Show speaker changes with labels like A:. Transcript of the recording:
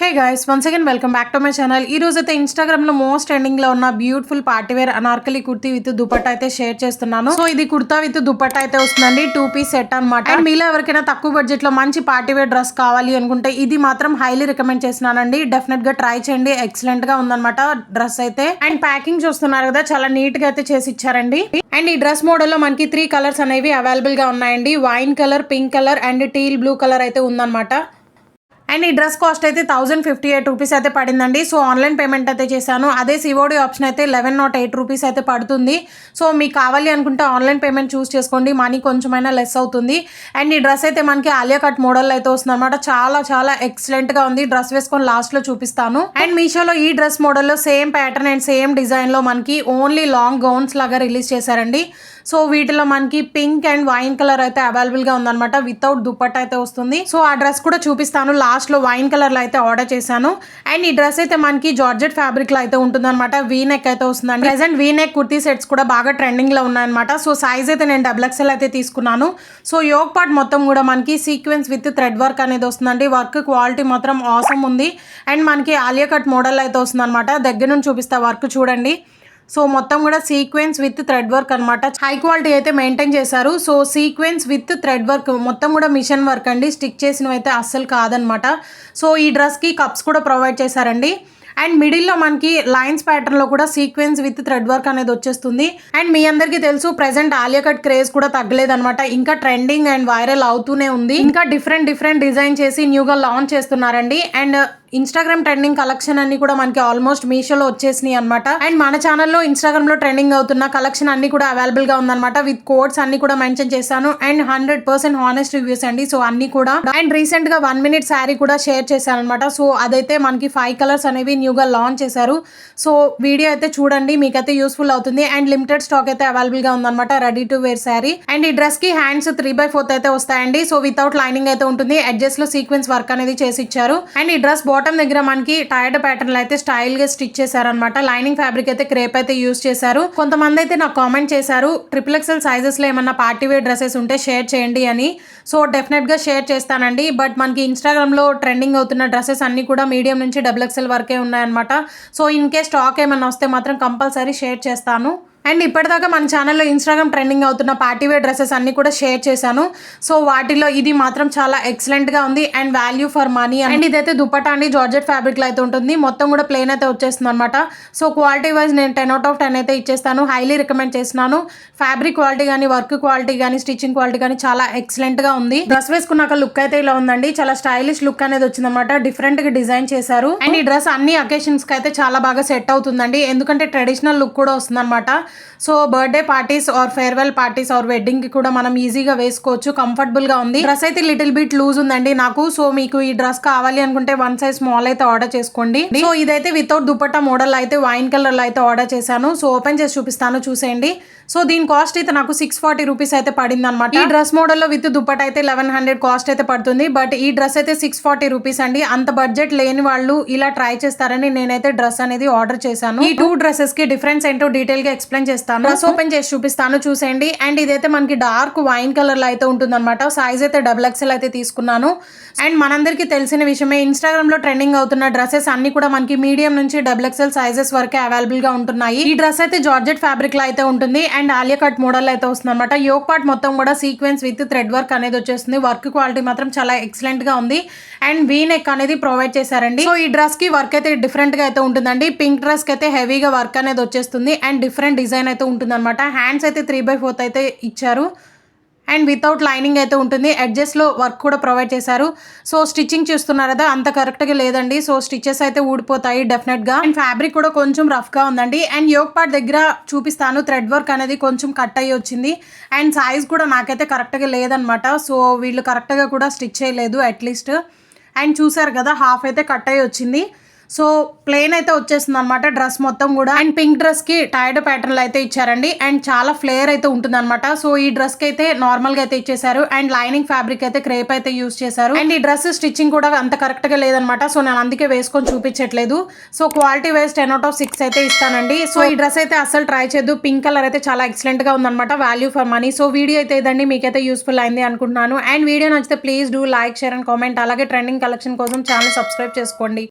A: Hey guys once again welcome back to my channel. ఈ రోజు అయితే ఇన్స్టాగ్రామ్ లో మోస్ట్ ట్రెండింగ్ లో ఉన్న beautiful partywear anarkali kurti with dupatta అయితే షేర్ చేస్తున్నాను. సో ఇది కుర్తా విత్ దుపట్టా అయితే వస్తుందండి, 2 పీస్ సెట్ అనమాట. అండ్ మీలో ఎవరికైనా తక్కువ బడ్జెట్ లో మంచి పార్టీవేర్ డ్రెస్ కావాలి అనుకుంటే ఇది మాత్రం హైలీ రికమెండ్ చేస్తున్నానండి. డెఫినెట్ గా ట్రై చేయండి, ఎక్సలెంట్ గా ఉందన్నమాట డ్రెస్ అయితే. అండ్ ప్యాకింగ్ చూస్తున్నారు కదా, చాలా నీట్ గా అయితే చేసి ఇచ్చారండి. అండ్ ఈ డ్రెస్ మోడల్ లో మనకి 3 కలర్స్ అనేవి అవైలబుల్ గా ఉన్నాయండి. Wine colour, pink colour and teal blue colour అయితే ఉందన్నమాట. అండ్ ఈ డ్రెస్ కాస్ట్ అయితే 1058 రూపీస్ అయితే పడిందండి. సో ఆన్లైన్ పేమెంట్ అయితే చేశాను. అదే సిఓడి ఆప్షన్ అయితే 1108 రూపీస్ అయితే పడుతుంది. సో మీకు కావాలి అనుకుంటే ఆన్లైన్ పేమెంట్ చూస్ చేసుకోండి, మనీ కొంచెమైనా లెస్ అవుతుంది. అండ్ ఈ డ్రెస్ అయితే మనకి ఆలియా కట్ మోడల్ అయితే వస్తుంది అనమాట. చాలా చాలా ఎక్సలెంట్ గా ఉంది. డ్రెస్ వేసుకొని లాస్ట్ లో చూపిస్తాను. అండ్ మీషోలో ఈ డ్రెస్ మోడల్లో same pattern and same design లో మనకి ఓన్లీ లాంగ్ గౌన్స్ లాగా రిలీజ్ చేశారండి. సో వీటిలో మనకి పింక్ అండ్ వైన్ కలర్ అయితే అవైలబుల్ గా ఉందన్నమాట. వితౌట్ దుపట్టా అయితే వస్తుంది. సో ఆ డ్రెస్ కూడా చూపిస్తాను. లాస్ట్ లో వైన్ కలర్ లో అయితే ఆర్డర్ చేశాను. అండ్ ఈ డ్రెస్ అయితే మనకి జార్జెట్ ఫ్యాబ్రిక్ లో అయితే ఉంటుంది అనమాట. వీ నెక్ అయితే వస్తుందండి. Present V neck kurti sets కూడా బాగా ట్రెండింగ్ లో ఉన్నాయన్నమాట. సో సైజ్ అయితే నేను XXL అయితే తీసుకున్నాను. సో యోగ్ పార్ట్ మొత్తం కూడా మనకి సీక్వెన్స్ విత్ థ్రెడ్ వర్క్ అనేది వస్తుందండి. వర్క్ క్వాలిటీ మాత్రం ఆసమ్ ఉంది. అండ్ మనకి ఆలియా కట్ మోడల్ అయితే వస్తుంది అనమాట. దగ్గర నుంచి చూపిస్తా, వర్క్ చూడండి. సో మొత్తం కూడా సీక్వెన్స్ విత్ థ్రెడ్ వర్క్ అనమాట. హై క్వాలిటీ అయితే మెయింటైన్ చేశారు. So sequence with thread work మొత్తం కూడా మిషన్ వర్క్ అండి. స్టిక్ చేసినవి అయితే అస్సలు కాదనమాట. సో ఈ డ్రెస్కి కప్స్ కూడా ప్రొవైడ్ చేశారండి. అండ్ మిడిల్లో మనకి లైన్స్ ప్యాటర్న్ లో కూడా సీక్వెన్స్ విత్ థ్రెడ్ వర్క్ అనేది వచ్చేస్తుంది. అండ్ మీ అందరికీ తెలుసు ప్రెసెంట్ ఆలియా కట్ క్రేజ్ కూడా తగ్గలేదన్నమాట. ఇంకా ట్రెండింగ్ అండ్ వైరల్ అవుతూనే ఉంది. ఇంకా డిఫరెంట్ డిజైన్ చేసి న్యూగా లాంచ్ చేస్తున్నారండి. అండ్ ఇన్స్టాగ్రామ్ ట్రెండింగ్ కలెక్షన్ అన్ని కూడా మనకి ఆల్మోస్ట్ మీషోలో వచ్చేసినాయి అనమాట. అండ్ మన ఛానల్లో ఇన్స్టాగ్రామ్ లో ట్రెండింగ్ అవుతున్న కలెక్షన్ అన్ని కూడా అవైలబుల్ గా ఉందన్నమాట. విత్ కోడ్స్ అన్ని కూడా మెన్షన్ చేశాను. అండ్ 100% హానెస్ట్ రివ్యూస్ అండి. సో అన్ని కూడా. అండ్ రీసెంట్ గా 1 minute శారీ కూడా షేర్ చేశాను అనమాట. సో అదైతే మనకి 5 కలర్స్ అనేవి న్యూగా లాంచ్ చేశారు. సో వీడియో అయితే చూడండి, మీకైతే యూస్ఫుల్ అవుతుంది. అండ్ లిమిటెడ్ స్టాక్ అయితే అవైలబుల్ గా ఉందన్నమాట. Ready to wear sari. And ఈ డ్రెస్ కి హ్యాండ్స్ 3/4 అయితే వస్తాయండి. సో వితౌట్ లైనింగ్ అయితే ఉంటుంది. ఎడ్జెస్ లో సీక్వెన్స్ వర్క్ అనేది చేసి ఇచ్చారు. అండ్ ఈ డ్రెస్ బాటమ్ దగ్గర మనకి టైర్డ్ ప్యాటర్న్ అయితే స్టైల్ గా స్టిచ్ చేశారనమాట. లైనింగ్ ఫ్యాబ్రిక్ అయితే క్రేప్ అయితే యూస్ చేశారు. కొంతమంది అయితే నాకు కామెంట్ చేశారు XXL సైజెస్ లో ఏమన్నా పార్టీ వేర్ డ్రెస్సెస్ ఉంటే షేర్ చేయండి అని. సో డెఫినెట్ గా షేర్ చేస్తానండి. బట్ మనకి ఇన్స్టాగ్రామ్ లో ట్రెండింగ్ అవుతున్న డ్రెస్సెస్ అన్ని కూడా మీడియం నుంచి XXL వరకే ఉన్నాయన్నమాట. సో ఇన్ కేస్ స్టాక్ ఏమన్నా వస్తే మాత్రం కంపల్సరీ షేర్ చేస్తాను. అండ్ ఇప్పటిదాకా మన ఛానల్లో ఇన్స్టాగ్రామ్ ట్రెండింగ్ అవుతున్న పార్టీవేర్ డ్రెస్సెస్ అన్ని కూడా షేర్ చేశాను. సో వాటిలో ఇది మాత్రం చాలా ఎక్సలెంట్ గా ఉంది and value for money. And ఇదైతే దుపట్టా అండి, జార్జెట్ ఫ్యాబ్రిక్ లో అయితే ఉంటుంది. మొత్తం కూడా ప్లేన్ అయితే వచ్చేస్తుంది అనమాట. సో క్వాలిటీ వైజ్ నేను 10/10 అయితే ఇచ్చేస్తాను. హైలీ రికమెండ్ చేస్తున్నాను. ఫ్యాబ్రిక్ క్వాలిటీ కానీ, వర్క్ క్వాలిటీ కానీ, స్టిచ్చింగ్ క్వాలిటీ కానీ చాలా ఎక్సలెంట్ గా ఉంది. డ్రెస్ వేసుకున్నాక లుక్ అయితే ఇలా ఉందండి. చాలా స్టైలిష్ లుక్ అనేది వచ్చింది అనమాట. డిఫరెంట్ గా డిజైన్ చేశారు. అండ్ ఈ డ్రెస్ అన్ని అకేషన్స్ కి అయితే చాలా బాగా సెట్ అవుతుందండి. ఎందుకంటే ట్రెడిషనల్ లుక్ కూడా వస్తుంది అనమాట. So birthday parties or farewell parties or wedding కి కూడా మనం ఈజీగా వేసుకోవచ్చు. కంఫర్టబుల్ గా ఉంది. డ్రెస్ అయితే లిటిల్ బిట్ లూజ్ ఉందండి నాకు. సో మీకు ఈ డ్రెస్ కావాలి అనుకుంటే 1 size స్మాల్ అయితే ఆర్డర్ చేసుకోండి. సో ఇదైతే వితౌట్ దుపట్టా మోడల్ అయితే వైన్ కలర్ లో అయితే ఆర్డర్ చేశాను. సో ఓపెన్ చేసి చూపిస్తాను, చూసేయండి. సో దీని కాస్ట్ అయితే నాకు 640 రూపీస్ అయితే పడింది అనమాట. ఈ డ్రెస్ మోడల్ లో విత్ దుపట్టా అయితే 1100 కాస్ట్ అయితే పడుతుంది. బట్ ఈ డ్రెస్ అయితే 640 రూపీస్ అండి. అంత బడ్జెట్ లేని వాళ్ళు ఇలా ట్రై చేస్తారని నేనైతే డ్రెస్ అనేది ఆర్డర్ చేశాను. ఈ 2 డ్రెస్సెస్ కి డిఫరెన్స్ ఏంటో డీటెయిల్ గా ఎక్స్ప్లెయిన్ చేస్తాను. డ్రెస్ ఓపెన్ చేసి చూపిస్తాను, చూసేయండి. అండ్ ఇదైతే మనకి డార్క్ వైన్ కలర్ లో అయితే ఉంటుంది అనమాట. సైజ్ అయితే XXL అయితే తీసుకున్నాను. అండ్ మనందరికీ తెలిసిన విషయమే, ఇన్స్టాగ్రామ్ లో ట్రెండింగ్ అవుతున్న డ్రెస్సెస్ అన్ని కూడా మనకి మీడియం నుంచి XXL సైజెస్ వరకే అవైలబుల్ గా ఉంటున్నాయి. ఈ డ్రెస్ అయితే జార్జెట్ ఫ్యాబ్రిక్ లో అయితే ఉంటుంది. అండ్ ఆలియా కట్ మోడల్ అయితే వస్తుంది అనమాట. యోగ్ పార్ట్ మొత్తం కూడా సీక్వెన్స్ విత్ థ్రెడ్ వర్క్ అనేది వచ్చేస్తుంది. వర్క్ క్వాలిటీ మాత్రం చాలా ఎక్సలెంట్ గా ఉంది. అండ్ వీ నెక్ అనేది ప్రొవైడ్ చేశారండి. సో ఈ డ్రెస్ కి వర్క్ అయితే డిఫరెంట్ గా అయితే ఉంటుందండి. పింక్ డ్రెస్ కి అయితే హెవీగా వర్క్ అనేది వచ్చేస్తుంది. అండ్ డిఫరెంట్ డిజైన్ అయితే ఉంటుంది అనమాట. హ్యాండ్స్ అయితే 3/4 అయితే ఇచ్చారు. అండ్ వితౌట్ లైనింగ్ అయితే ఉంటుంది. ఎడ్జెస్ లో వర్క్ కూడా ప్రొవైడ్ చేశారు. సో స్టిచ్చింగ్ చూస్తున్నారు కదా, అంత కరెక్ట్ గా లేదండి. సో స్టిచెస్ అయితే ఊడిపోతాయి డెఫినెట్ గా. అండ్ ఫ్యాబ్రిక్ కూడా కొంచెం రఫ్ గా ఉందండి. అండ్ యోగ్ పార్ట్ దగ్గర చూపిస్తాను, థ్రెడ్ వర్క్ అనేది కొంచెం కట్ అయ్యి వచ్చింది. అండ్ సైజ్ కూడా నాకైతే కరెక్ట్ గా లేదనమాట. సో వీళ్ళు కరెక్ట్ గా కూడా స్టిచ్ చేయలేదు అట్లీస్ట్. అండ్ చూసారు కదా, హాఫ్ అయితే కట్ అయ్యి వచ్చింది. సో ప్లెయిన్ అయితే వచ్చేస్తుంది అనమాట డ్రెస్ మొత్తం కూడా. అండ్ పింక్ డ్రెస్ కి టైడ్ ప్యాటర్న్ అయితే ఇచ్చారండి. అండ్ చాలా ఫ్లేయర్ అయితే ఉంటుంది అనమాట. సో ఈ డ్రెస్ కి అయితే నార్మల్ గా అయితే ఇచ్చేసారు. అండ్ లైనింగ్ ఫ్యాబ్రిక్ అయితే క్రేప్ అయితే యూస్ చేశారు. అండ్ ఈ డ్రెస్ స్టిచ్చింగ్ కూడా అంత కరెక్ట్ గా లేదనమాట. సో నేను అందుకే వేసుకొని చూపించట్లేదు. సో క్వాలిటీ వైజ్ 10/6 అయితే ఇస్తానండి. సో ఈ డ్రెస్ అయితే అస్సలు ట్రై చేయదు. పింక్ కలర్ అయితే చాలా ఎక్సలెంట్ గా ఉందన్నమాట. Value for money. So video అయితే ఇదండి, మీకైతే యూస్ఫుల్ అయింది అనుకుంటున్నాను. అండ్ వీడియో నచ్చితే please do like, share and comment. అలాగే ట్రెండింగ్ కలెక్షన్ కోసం ఛానల్ సబ్స్క్రైబ్ చేసుకోండి.